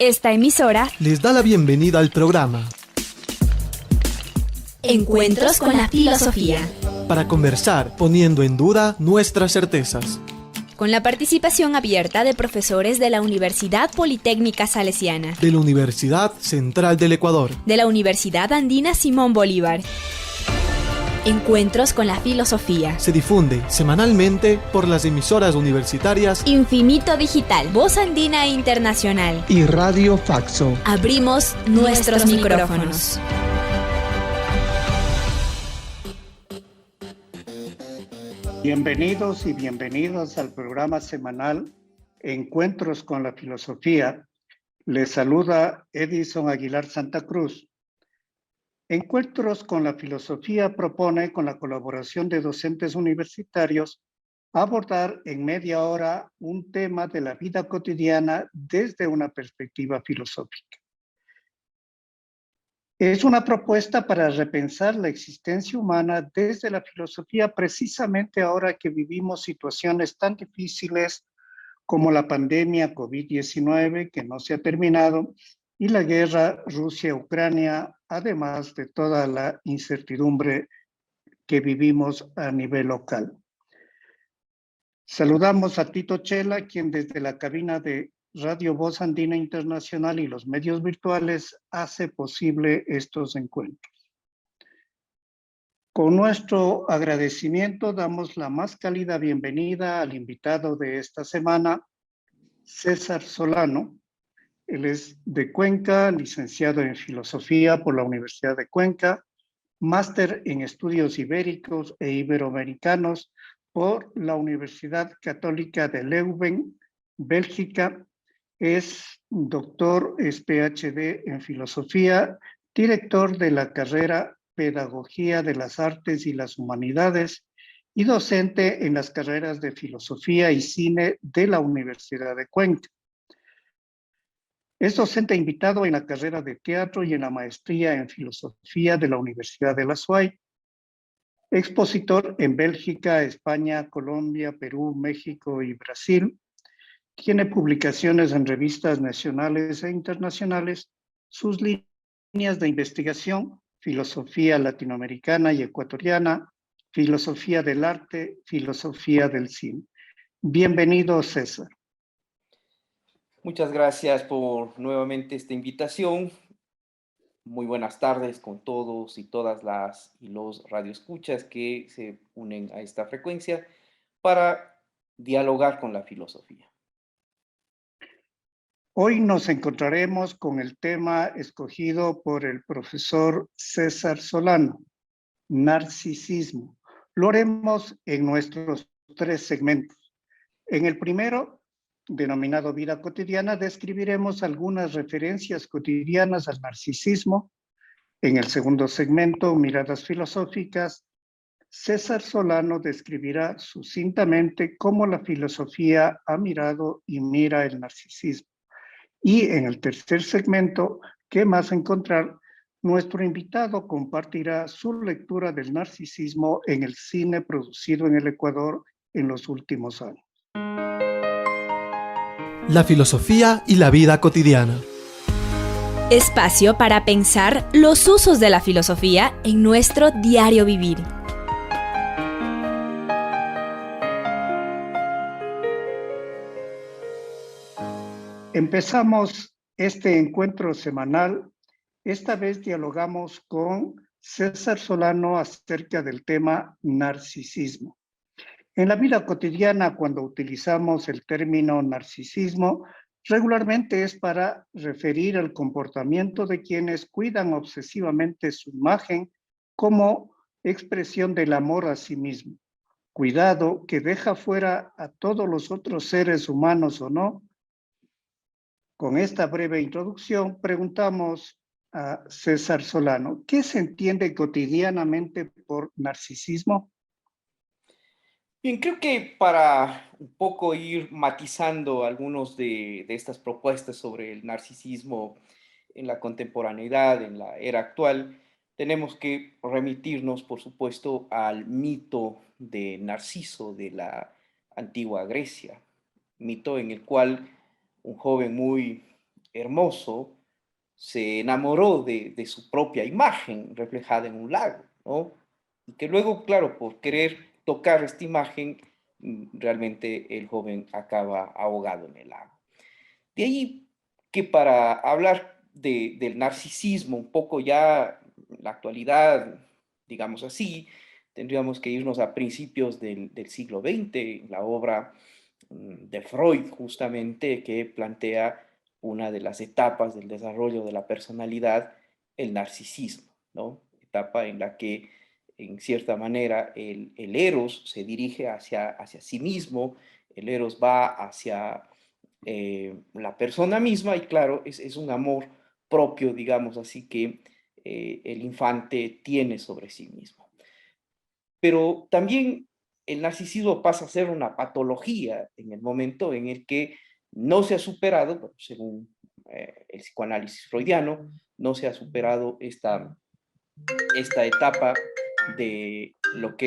Esta emisora les da la bienvenida al programa Encuentros con la Filosofía, para conversar poniendo en duda nuestras certezas, con la participación abierta de profesores de la Universidad Politécnica Salesiana, de la Universidad Central del Ecuador, de la Universidad Andina Simón Bolívar. Encuentros con la Filosofía. Se difunde semanalmente por las emisoras universitarias Infinito Digital, Voz Andina Internacional y Radio Faxo. Abrimos nuestros micrófonos. Bienvenidos y bienvenidas al programa semanal Encuentros con la Filosofía. Les saluda Edison Aguilar Santa Cruz. Encuentros con la Filosofía propone, con la colaboración de docentes universitarios, abordar en media hora un tema de la vida cotidiana desde una perspectiva filosófica. Es una propuesta para repensar la existencia humana desde la filosofía, precisamente ahora que vivimos situaciones tan difíciles como la pandemia COVID-19, que no se ha terminado, y la guerra Rusia-Ucrania, además de toda la incertidumbre que vivimos a nivel local. Saludamos a Tito Chela, quien desde la cabina de Radio Voz Andina Internacional y los medios virtuales hace posible estos encuentros. Con nuestro agradecimiento damos la más cálida bienvenida al invitado de esta semana, César Solano. Él es de Cuenca, licenciado en Filosofía por la Universidad de Cuenca, máster en Estudios Ibéricos e Iberoamericanos por la Universidad Católica de Leuven, Bélgica. Es doctor, es PhD en Filosofía, director de la carrera Pedagogía de las Artes y las Humanidades y docente en las carreras de Filosofía y Cine de la Universidad de Cuenca. Es docente invitado en la carrera de Teatro y en la maestría en Filosofía de la Universidad de la SUAY. Expositor en Bélgica, España, Colombia, Perú, México y Brasil. Tiene publicaciones en revistas nacionales e internacionales. Sus líneas de investigación: filosofía latinoamericana y ecuatoriana, filosofía del arte, filosofía del cine. Bienvenido, César. Muchas gracias por nuevamente esta invitación. Muy buenas tardes con todos y todas las y los radioescuchas que se unen a esta frecuencia para dialogar con la filosofía. Hoy nos encontraremos con el tema escogido por el profesor César Solano, narcisismo. Lo haremos en nuestros 3 segmentos. En el primero, denominado Vida Cotidiana, describiremos algunas referencias cotidianas al narcisismo. En el segundo segmento, Miradas Filosóficas, César Solano describirá sucintamente cómo la filosofía ha mirado y mira el narcisismo. Y en el tercer segmento, ¿qué más encontrar?, nuestro invitado compartirá su lectura del narcisismo en el cine producido en el Ecuador en los últimos años. la filosofía y la vida cotidiana. Espacio para pensar los usos de la filosofía en nuestro diario vivir. Empezamos este encuentro semanal. Esta vez dialogamos con César Solano acerca del tema narcisismo. En la vida cotidiana, cuando utilizamos el término narcisismo, regularmente es para referir al comportamiento de quienes cuidan obsesivamente su imagen como expresión del amor a sí mismo. Cuidado que deja fuera a todos los otros seres humanos o no. Con esta breve introducción, preguntamos a César Solano, ¿qué se entiende cotidianamente por narcisismo? Bien, creo que para un poco ir matizando algunos de estas propuestas sobre el narcisismo en la contemporaneidad, en la era actual, tenemos que remitirnos, por supuesto, al mito de Narciso de la antigua Grecia, mito en el cual un joven muy hermoso se enamoró de su propia imagen reflejada en un lago, ¿no? Y que luego, claro, por querer tocar esta imagen, realmente el joven acaba ahogado en el lago. De ahí que para hablar del narcisismo, un poco ya en la actualidad, digamos así, tendríamos que irnos a principios del siglo XX, la obra de Freud justamente, que plantea una de las etapas del desarrollo de la personalidad, el narcisismo, ¿no? Etapa en la que, en cierta manera, el eros se dirige hacia sí mismo, el eros va hacia la persona misma y claro, es un amor propio, digamos así, que el infante tiene sobre sí mismo. Pero también el narcisismo pasa a ser una patología en el momento en el que no se ha superado, bueno, según el psicoanálisis freudiano, no se ha superado esta etapa de lo que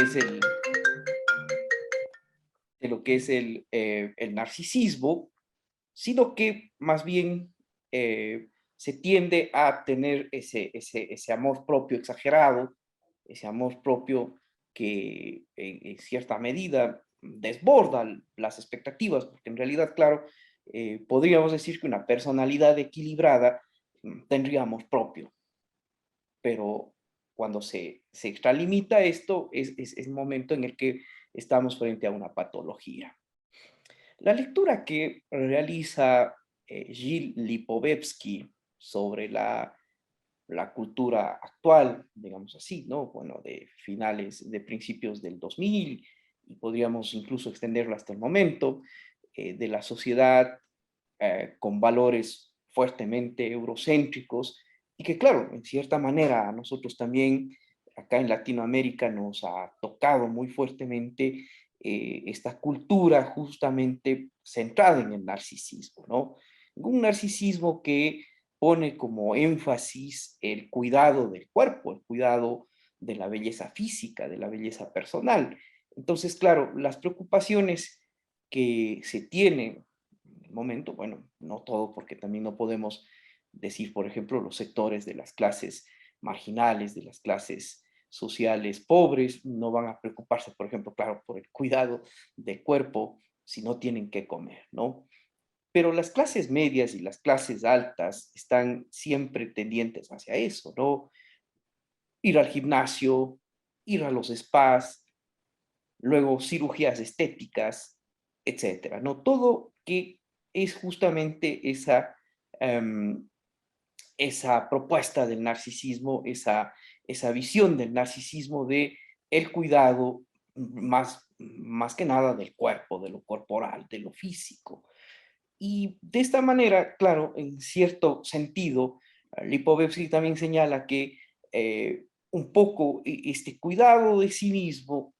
es el narcisismo, sino que más bien se tiende a tener ese amor propio exagerado, ese amor propio que en cierta medida desborda las expectativas, porque en realidad, claro, podríamos decir que una personalidad equilibrada tendría amor propio, pero cuando se extralimita esto es el momento en el que estamos frente a una patología. La lectura que realiza Gilles Lipovetsky sobre la cultura actual, digamos así, ¿no? Bueno, de finales, de principios del 2000, y podríamos incluso extenderlo hasta el momento, de la sociedad con valores fuertemente eurocéntricos, y que claro, en cierta manera a nosotros también acá en Latinoamérica nos ha tocado muy fuertemente esta cultura justamente centrada en el narcisismo, ¿no? Un narcisismo que pone como énfasis el cuidado del cuerpo, el cuidado de la belleza física, de la belleza personal. Entonces, claro, las preocupaciones que se tienen en el momento, bueno, no todo, porque también no podemos decir, por ejemplo, los sectores de las clases marginales, de las clases sociales pobres, no van a preocuparse, por ejemplo, claro, por el cuidado del cuerpo si no tienen que comer, ¿no? Pero las clases medias y las clases altas están siempre tendientes hacia eso, ¿no? Ir al gimnasio, ir a los spas, luego cirugías estéticas, etcétera, ¿no? Todo que es justamente esa propuesta del narcisismo, esa visión del narcisismo de el cuidado más que nada del cuerpo, de lo corporal, de lo físico. Y de esta manera, claro, en cierto sentido, Lipovetsky también señala que un poco este cuidado de sí mismo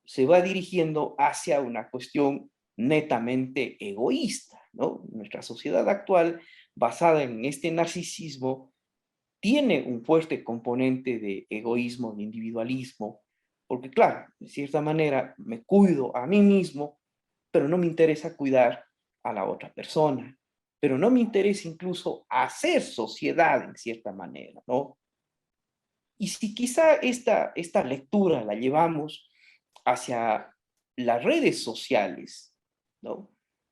se va dirigiendo hacia una cuestión netamente egoísta, ¿no? Nuestra sociedad actual, basada en este narcisismo, tiene un fuerte componente de egoísmo, de individualismo, porque claro, de cierta manera me cuido a mí mismo, pero no me interesa cuidar a la otra persona, pero no me interesa incluso hacer sociedad en cierta manera, ¿no? Y si quizá esta lectura la llevamos hacia las redes sociales, ¿no?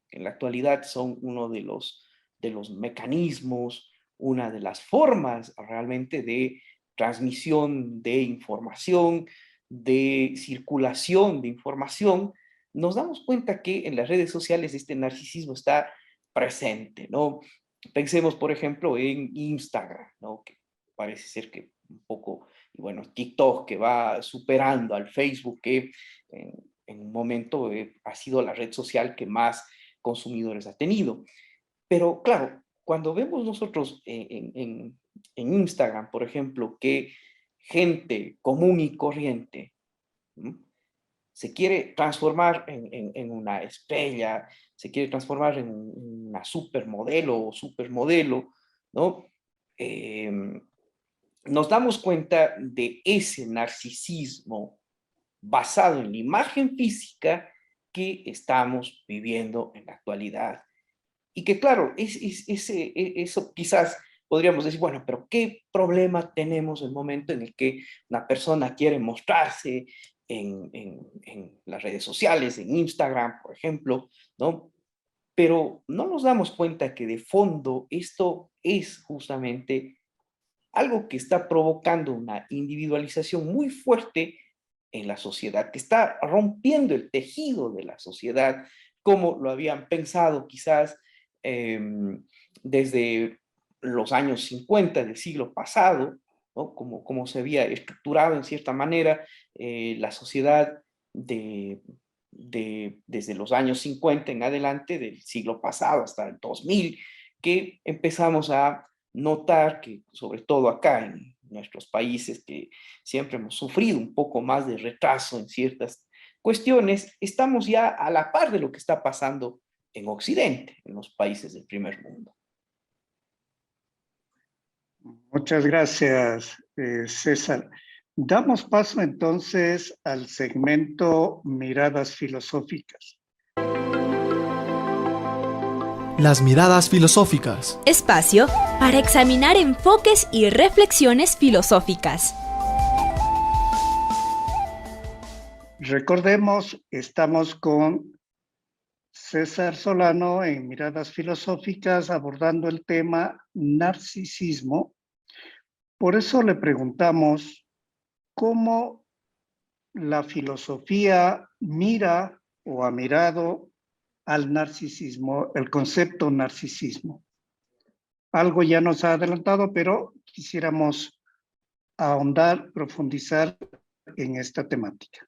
Que en la actualidad son uno de los mecanismos, una de las formas realmente de transmisión de información, de circulación de información, nos damos cuenta que en las redes sociales este narcisismo está presente, ¿no? Pensemos, por ejemplo, en Instagram, ¿no? Que parece ser que un poco, y bueno, TikTok que va superando al Facebook, que en un momento ha sido la red social que más consumidores ha tenido. Pero claro, cuando vemos nosotros en Instagram, por ejemplo, que gente común y corriente, ¿m? Se quiere transformar en una estrella, se quiere transformar en una supermodelo o supermodelo, ¿no? Nos damos cuenta de ese narcisismo basado en la imagen física que estamos viviendo en la actualidad. Y que claro, eso quizás podríamos decir, bueno, pero ¿qué problema tenemos en el momento en el que una persona quiere mostrarse en las redes sociales, en Instagram, por ejemplo, ¿no? Pero no nos damos cuenta que de fondo esto es justamente algo que está provocando una individualización muy fuerte en la sociedad, que está rompiendo el tejido de la sociedad, como lo habían pensado quizás eh, desde los años 50 del siglo pasado, ¿no? Como se había estructurado en cierta manera la sociedad desde los años 50 en adelante del siglo pasado hasta el 2000, que empezamos a notar que, sobre todo acá en nuestros países, que siempre hemos sufrido un poco más de retraso en ciertas cuestiones, estamos ya a la par de lo que está pasando en Occidente, en los países del primer mundo. Muchas gracias, César. Damos paso entonces al segmento Miradas Filosóficas. Las miradas filosóficas. Espacio para examinar enfoques y reflexiones filosóficas. Recordemos, estamos con César Solano en Miradas Filosóficas abordando el tema narcisismo. Por eso le preguntamos cómo la filosofía mira o ha mirado al narcisismo, el concepto narcisismo. Algo ya nos ha adelantado, pero quisiéramos ahondar, profundizar en esta temática.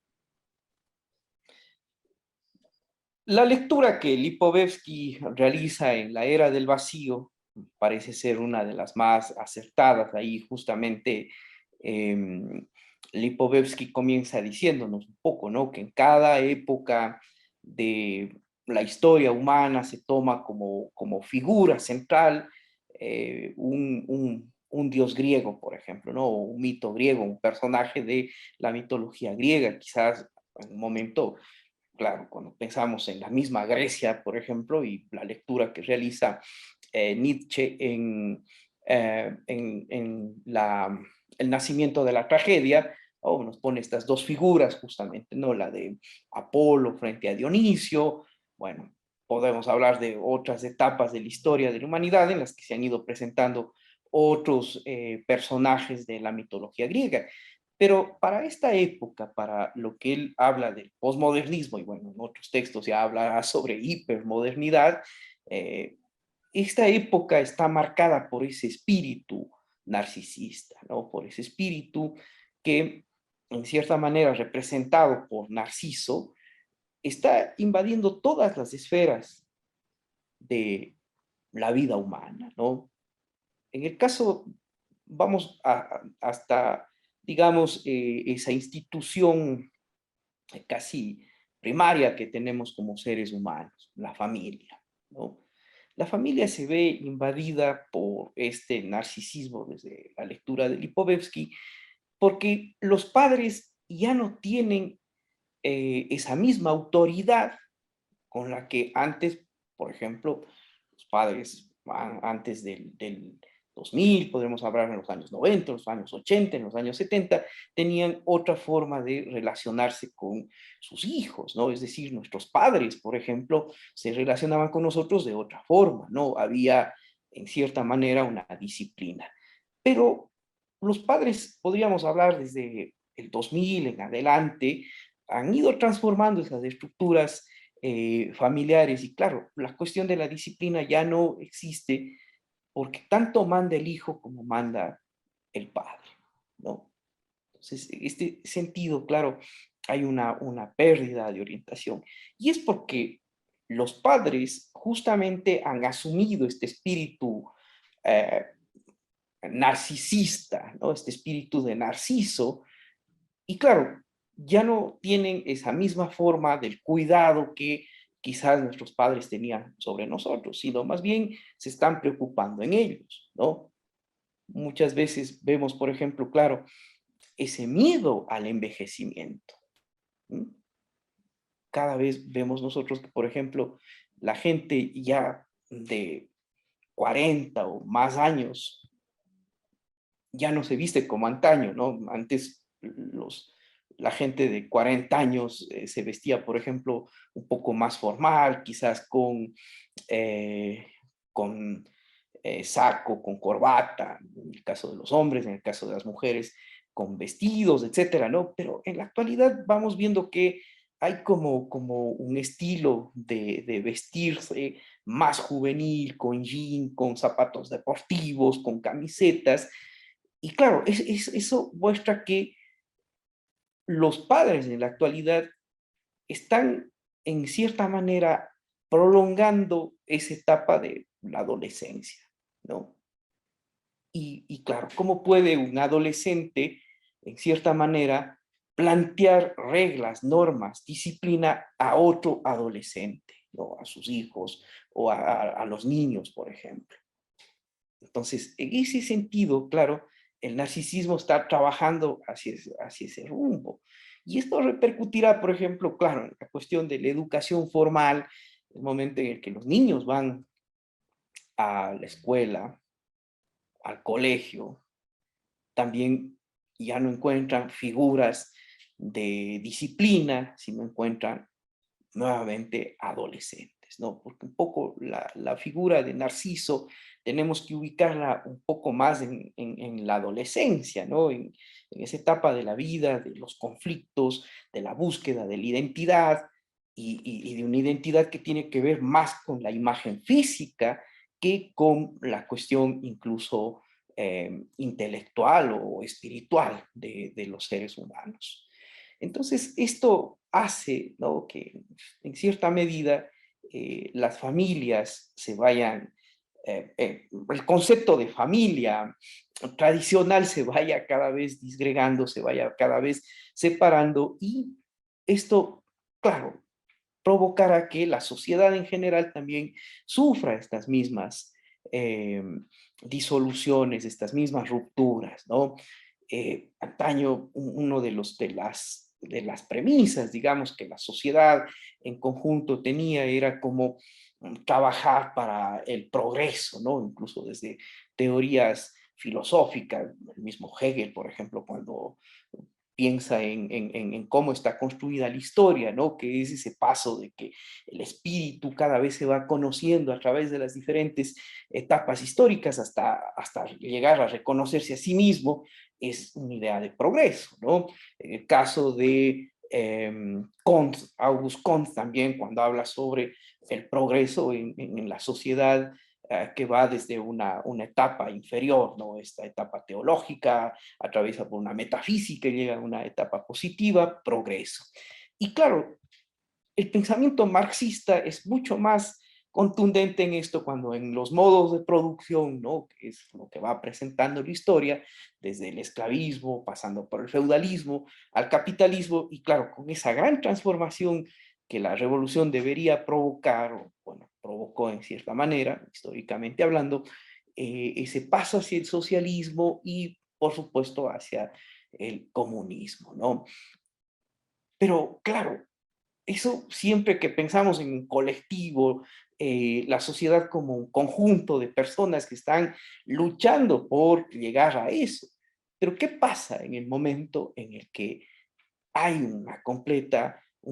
La lectura que Lipovetsky realiza en La Era del Vacío parece ser una de las más acertadas. Ahí justamente Lipovetsky comienza diciéndonos un poco, ¿no? Que en cada época de la historia humana se toma como figura central un dios griego, por ejemplo, ¿no? Un mito griego, un personaje de la mitología griega, quizás en un momento. Claro, cuando pensamos en la misma Grecia, por ejemplo, y la lectura que realiza Nietzsche el nacimiento de la tragedia, nos pone estas dos figuras justamente, ¿no? La de Apolo frente a Dionisio. Bueno, podemos hablar de otras etapas de la historia de la humanidad en las que se han ido presentando otros personajes de la mitología griega. Pero para esta época, para lo que él habla del posmodernismo, y bueno, en otros textos ya hablará sobre hipermodernidad, esta época está marcada por ese espíritu narcisista, ¿no? Por ese espíritu que, en cierta manera, representado por Narciso, está invadiendo todas las esferas de la vida humana, ¿no? En el caso, vamos hasta digamos, esa institución casi primaria que tenemos como seres humanos, la familia, ¿no? La familia se ve invadida por este narcisismo desde la lectura de Lipovetsky, porque los padres ya no tienen esa misma autoridad con la que antes, por ejemplo, los padres antes del 2000, podremos hablar en los años 90, en los años 80, en los años 70, tenían otra forma de relacionarse con sus hijos, ¿no? Es decir, nuestros padres, por ejemplo, se relacionaban con nosotros de otra forma, ¿no? Había, en cierta manera, una disciplina. Pero los padres, podríamos hablar desde el 2000 en adelante, han ido transformando esas estructuras familiares y claro, la cuestión de la disciplina ya no existe porque tanto manda el hijo como manda el padre, ¿no? Entonces, en este sentido, claro, hay una pérdida de orientación. Y es porque los padres justamente han asumido este espíritu eh, narcisista, ¿no? Este espíritu de Narciso. Y claro, ya no tienen esa misma forma del cuidado que quizás nuestros padres tenían sobre nosotros, sino más bien se están preocupando en ellos, ¿no? Muchas veces vemos, por ejemplo, claro, ese miedo al envejecimiento. Cada vez vemos nosotros que, por ejemplo, la gente ya de 40 o más años ya no se viste como antaño, ¿no? Antes la gente de 40 años se vestía, por ejemplo, un poco más formal, quizás con saco, con corbata, en el caso de los hombres, en el caso de las mujeres, con vestidos, etcétera, ¿no? Pero en la actualidad vamos viendo que hay como un estilo de vestirse más juvenil, con jean, con zapatos deportivos, con camisetas. Y claro, eso muestra que los padres en la actualidad están en cierta manera prolongando esa etapa de la adolescencia, ¿no? Y claro, ¿cómo puede un adolescente, en cierta manera, plantear reglas, normas, disciplina a otro adolescente, ¿no? A sus hijos o a los niños, por ejemplo? Entonces, en ese sentido, claro, el narcisismo está trabajando hacia ese rumbo. Y esto repercutirá, por ejemplo, claro, en la cuestión de la educación formal, el momento en el que los niños van a la escuela, al colegio, también ya no encuentran figuras de disciplina, sino encuentran nuevamente adolescentes, ¿no? Porque un poco la figura de Narciso tenemos que ubicarla un poco más en la adolescencia, ¿no? En esa etapa de la vida, de los conflictos, de la búsqueda de la identidad y de una identidad que tiene que ver más con la imagen física que con la cuestión incluso intelectual o espiritual de los seres humanos. Entonces, esto hace, ¿no?, que en cierta medida las familias se vayan, el concepto de familia tradicional se vaya cada vez disgregando, se vaya cada vez separando, y esto, claro, provocará que la sociedad en general también sufra estas mismas disoluciones, estas mismas rupturas, ¿no? Antaño, uno de las premisas, digamos, que la sociedad en conjunto tenía era como trabajar para el progreso, ¿no? Incluso desde teorías filosóficas, el mismo Hegel, por ejemplo, cuando piensa en cómo está construida la historia, ¿no? Que es ese paso de que el espíritu cada vez se va conociendo a través de las diferentes etapas históricas hasta llegar a reconocerse a sí mismo, es una idea de progreso, ¿no? En el caso de Auguste Comte también, cuando habla sobre el progreso en la sociedad, que va desde una etapa inferior, ¿no? Esta etapa teológica, atraviesa por una metafísica y llega a una etapa positiva, progreso. Y claro, el pensamiento marxista es mucho más contundente en esto cuando en los modos de producción, ¿no?, que es lo que va presentando la historia, desde el esclavismo, pasando por el feudalismo, al capitalismo, y claro, con esa gran transformación que la revolución debería provocar, o bueno, provocó en cierta manera, históricamente hablando, ese paso hacia el socialismo y, por supuesto, hacia el comunismo, ¿no? Pero, claro, eso siempre que pensamos en un colectivo, la sociedad como un conjunto de personas que están luchando por llegar a eso. Pero ¿qué pasa en el momento en el que hay un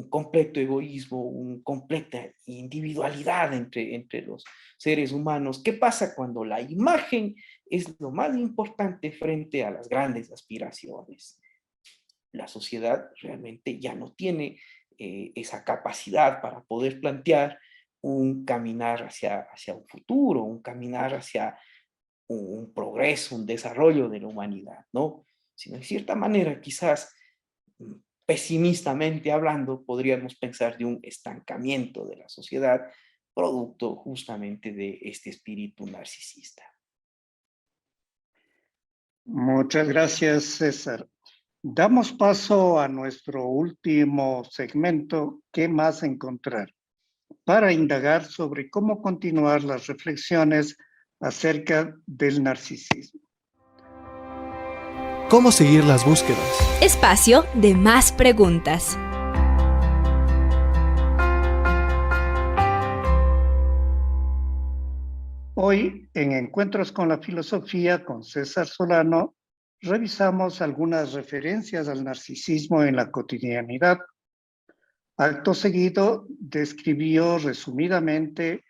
completo egoísmo, una completa individualidad entre los seres humanos? ¿Qué pasa cuando la imagen es lo más importante frente a las grandes aspiraciones? La sociedad realmente ya no tiene esa capacidad para poder plantear un caminar hacia un futuro, un caminar hacia un progreso, un desarrollo de la humanidad, ¿no? Sino, en cierta manera, quizás pesimistamente hablando, podríamos pensar de un estancamiento de la sociedad, producto justamente de este espíritu narcisista. Muchas gracias, César. Damos paso a nuestro último segmento, ¿qué más encontrar?, para indagar sobre cómo continuar las reflexiones acerca del narcisismo. ¿Cómo seguir las búsquedas? Espacio de más preguntas. Hoy, en Encuentros con la Filosofía con César Solano, revisamos algunas referencias al narcisismo en la cotidianidad. Acto seguido, describió resumidamente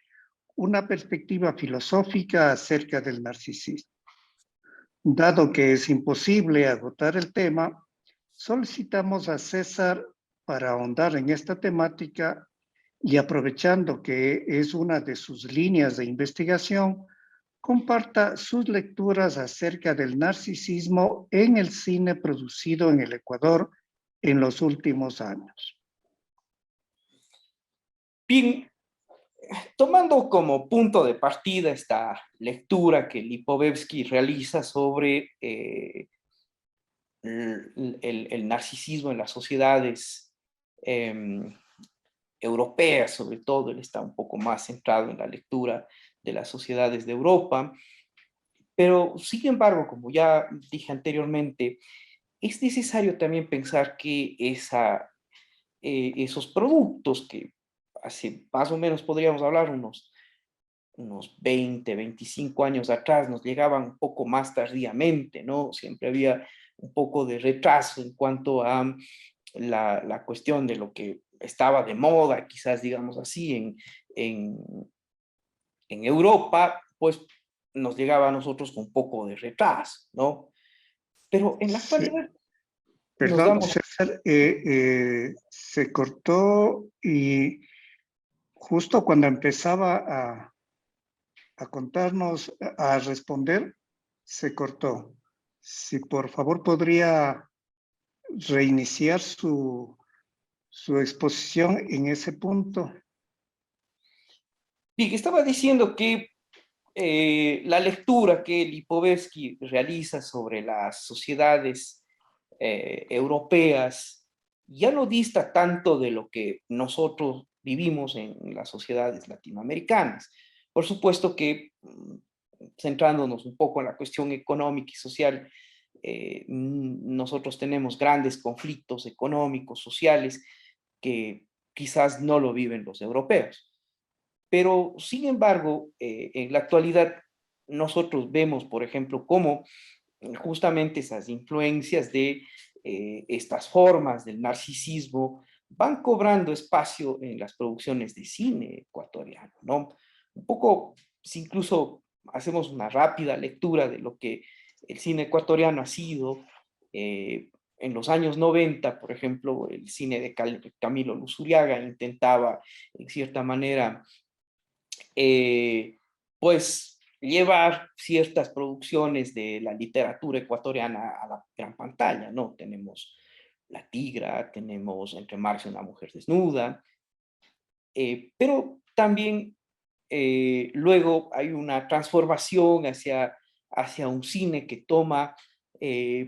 una perspectiva filosófica acerca del narcisismo. Dado que es imposible agotar el tema, solicitamos a César para ahondar en esta temática y aprovechando que es una de sus líneas de investigación, comparta sus lecturas acerca del narcisismo en el cine producido en el Ecuador en los últimos años. Bien, tomando como punto de partida esta lectura que Lipovetsky realiza sobre el narcisismo en las sociedades europeas, sobre todo, él está un poco más centrado en la lectura de las sociedades de Europa, pero sin embargo, como ya dije anteriormente, es necesario también pensar que esos productos que hace más o menos podríamos hablar unos 20, 25 años atrás nos llegaban un poco más tardíamente, ¿no? Siempre había un poco de retraso en cuanto a la cuestión de lo que estaba de moda, quizás digamos así, en, en Europa, pues nos llegaba a nosotros con un poco de retraso, ¿no? Pero en la Sí, actualidad nos perdón, damos... César, se cortó y justo cuando empezaba a contarnos, a responder, se cortó. Si por favor podría reiniciar su exposición en ese punto. Y que estaba diciendo que la lectura que Lipovetsky realiza sobre las sociedades europeas ya no dista tanto de lo que nosotros vivimos en las sociedades latinoamericanas. Por supuesto que, centrándonos un poco en la cuestión económica y social, nosotros tenemos grandes conflictos económicos, sociales, que quizás no lo viven los europeos. Pero, sin embargo, en la actualidad, nosotros vemos, por ejemplo, cómo justamente esas influencias de estas formas del narcisismo van cobrando espacio en las producciones de cine ecuatoriano, ¿no? Un poco, si incluso hacemos una rápida lectura de lo que el cine ecuatoriano ha sido, en los años 90, por ejemplo, el cine de Camilo Luzuriaga intentaba, en cierta manera, pues llevar ciertas producciones de la literatura ecuatoriana a la gran pantalla, ¿no? Tenemos La Tigra, tenemos Entre Marx y una mujer desnuda, pero también luego hay una transformación hacia un cine que toma,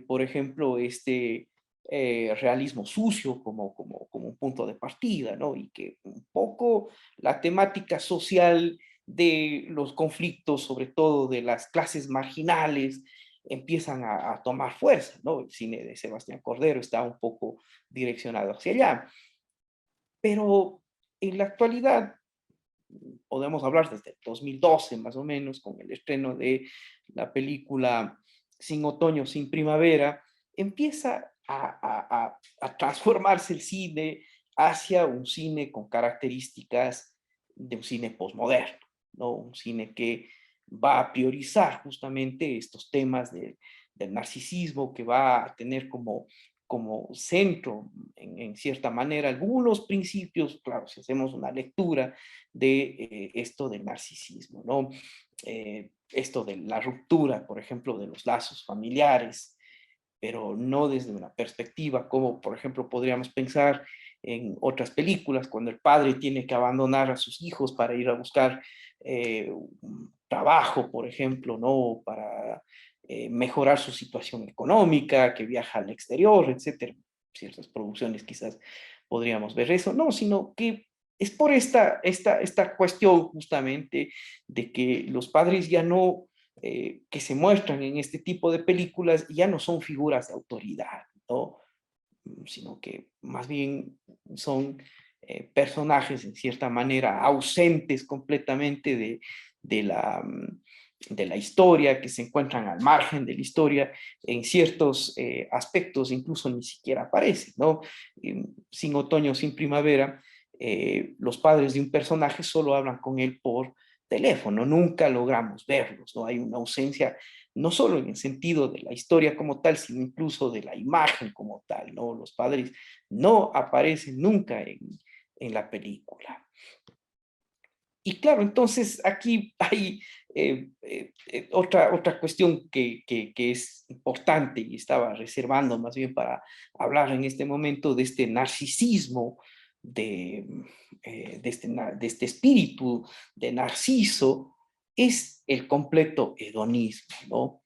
por ejemplo, este realismo sucio como un punto de partida, ¿no? Y que un poco la temática social de los conflictos, sobre todo de las clases marginales, empiezan a tomar fuerza, ¿no? El cine de Sebastián Cordero está un poco direccionado hacia allá. Pero en la actualidad, podemos hablar desde el 2012 más o menos, con el estreno de la película Sin otoño, sin primavera, empieza a transformarse el cine hacia un cine con características de un cine posmoderno, ¿no? Un cine que va a priorizar justamente estos temas del narcisismo, que va a tener como centro, en cierta manera, algunos principios, claro, si hacemos una lectura de esto del narcisismo, ¿no? Esto de la ruptura, por ejemplo, de los lazos familiares, pero no desde una perspectiva como, por ejemplo, podríamos pensar en otras películas, cuando el padre tiene que abandonar a sus hijos para ir a buscar un trabajo, por ejemplo, ¿no? Para mejorar su situación económica, que viaja al exterior, etcétera. Ciertas producciones quizás podríamos ver eso, no, sino que es por esta cuestión justamente de que los padres ya no, que se muestran en este tipo de películas, ya no son figuras de autoridad, ¿no? Sino que más bien son personajes en cierta manera ausentes completamente de la historia, que se encuentran al margen de la historia, en ciertos aspectos incluso ni siquiera aparecen, ¿no? Sin otoño, sin primavera, los padres de un personaje solo hablan con él por teléfono, nunca logramos verlos, ¿no? Hay una ausencia no solo en el sentido de la historia como tal, sino incluso de la imagen como tal, ¿no? Los padres no aparecen nunca en la película. Y claro, entonces aquí hay otra cuestión que es importante y estaba reservando más bien para hablar en este momento de este narcisismo, de este espíritu de Narciso, es el completo hedonismo, ¿no?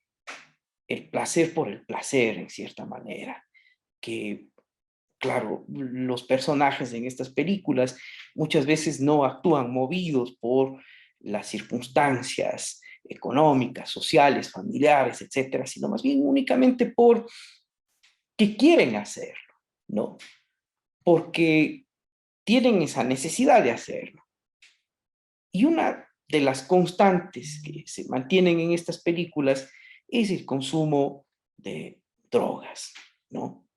El placer por el placer, en cierta manera, que claro, los personajes en estas películas muchas veces no actúan movidos por las circunstancias económicas, sociales, familiares, etcétera, sino más bien únicamente por que quieren hacerlo, ¿no? Porque tienen esa necesidad de hacerlo. Y una de las constantes que se mantienen en estas películas es el consumo de drogas, ¿no?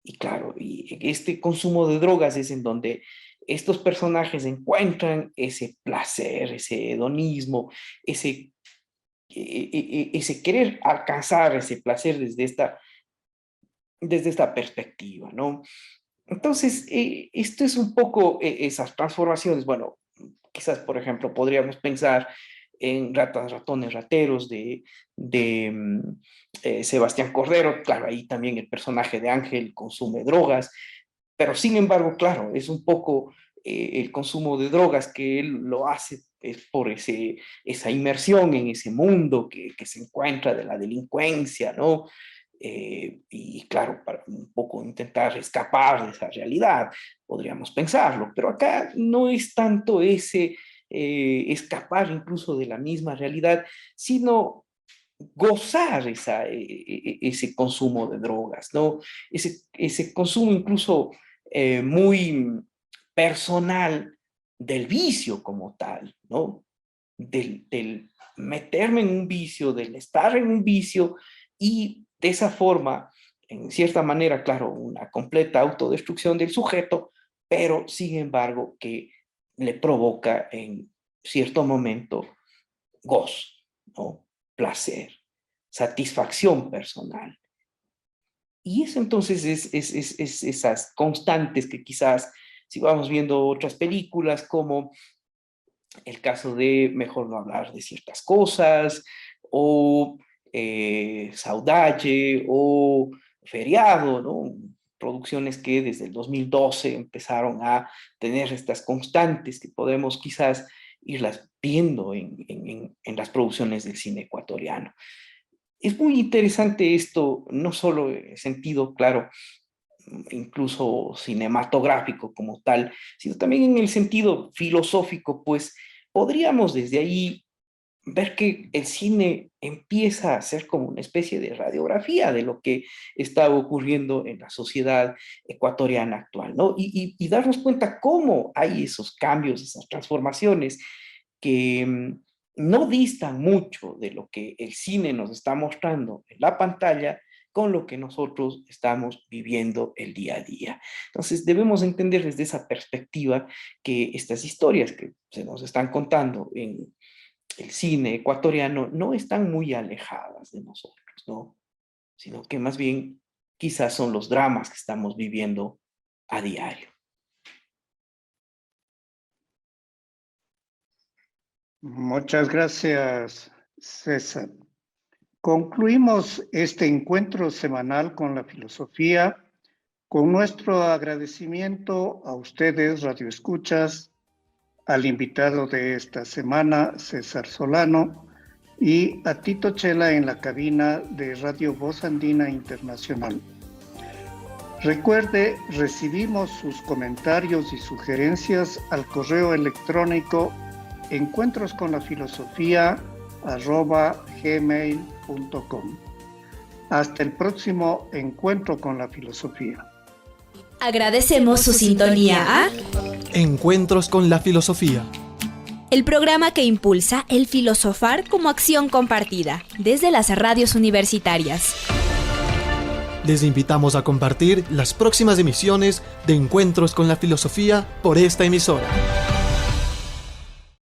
Y claro, y este consumo de drogas es en donde estos personajes encuentran ese placer, ese hedonismo, ese querer alcanzar ese placer desde esta perspectiva, ¿no? Entonces, esto es un poco esas transformaciones. Bueno, quizás, por ejemplo, podríamos pensar en Ratas, Ratones, Rateros de Sebastián Cordero. Claro, ahí también el personaje de Ángel consume drogas, pero sin embargo, claro, es un poco el consumo de drogas que él lo hace es por esa inmersión en ese mundo que se encuentra de la delincuencia, ¿no? Y claro, para un poco intentar escapar de esa realidad, podríamos pensarlo, pero acá no es tanto ese escapar incluso de la misma realidad, sino gozar ese consumo de drogas, ¿no? Ese consumo incluso muy personal del vicio como tal, ¿no? Del meterme en un vicio, del estar en un vicio y de esa forma, en cierta manera, claro, una completa autodestrucción del sujeto, pero sin embargo que le provoca en cierto momento gozo, ¿no? Placer, satisfacción personal. Y eso entonces es esas constantes que quizás, si vamos viendo otras películas, como el caso de Mejor no hablar de ciertas cosas, o Saudade, o Feriado, ¿no? Producciones que desde el 2012 empezaron a tener estas constantes que podemos quizás irlas viendo en las producciones del cine ecuatoriano. Es muy interesante esto, no solo en el sentido, claro, incluso cinematográfico como tal, sino también en el sentido filosófico, pues podríamos desde ahí ver que el cine empieza a ser como una especie de radiografía de lo que está ocurriendo en la sociedad ecuatoriana actual, ¿no? Y darnos cuenta cómo hay esos cambios, esas transformaciones que no distan mucho de lo que el cine nos está mostrando en la pantalla con lo que nosotros estamos viviendo el día a día. Entonces debemos entender desde esa perspectiva que estas historias que se nos están contando en el cine ecuatoriano no están muy alejadas de nosotros, ¿no? Sino que más bien quizás son los dramas que estamos viviendo a diario. Muchas gracias, César. Concluimos este encuentro semanal con la filosofía con nuestro agradecimiento a ustedes, radioescuchas, al invitado de esta semana, César Solano, y a Tito Chela en la cabina de Radio Voz Andina Internacional. Recuerde, recibimos sus comentarios y sugerencias al correo electrónico encuentrosconlafilosofía@gmail.com. Hasta el próximo encuentro con la filosofía. Agradecemos su sintonía a Encuentros con la filosofía. el programa que impulsa el filosofar como acción compartida desde las radios universitarias. Les invitamos a compartir las próximas emisiones de Encuentros con la Filosofía por esta emisora.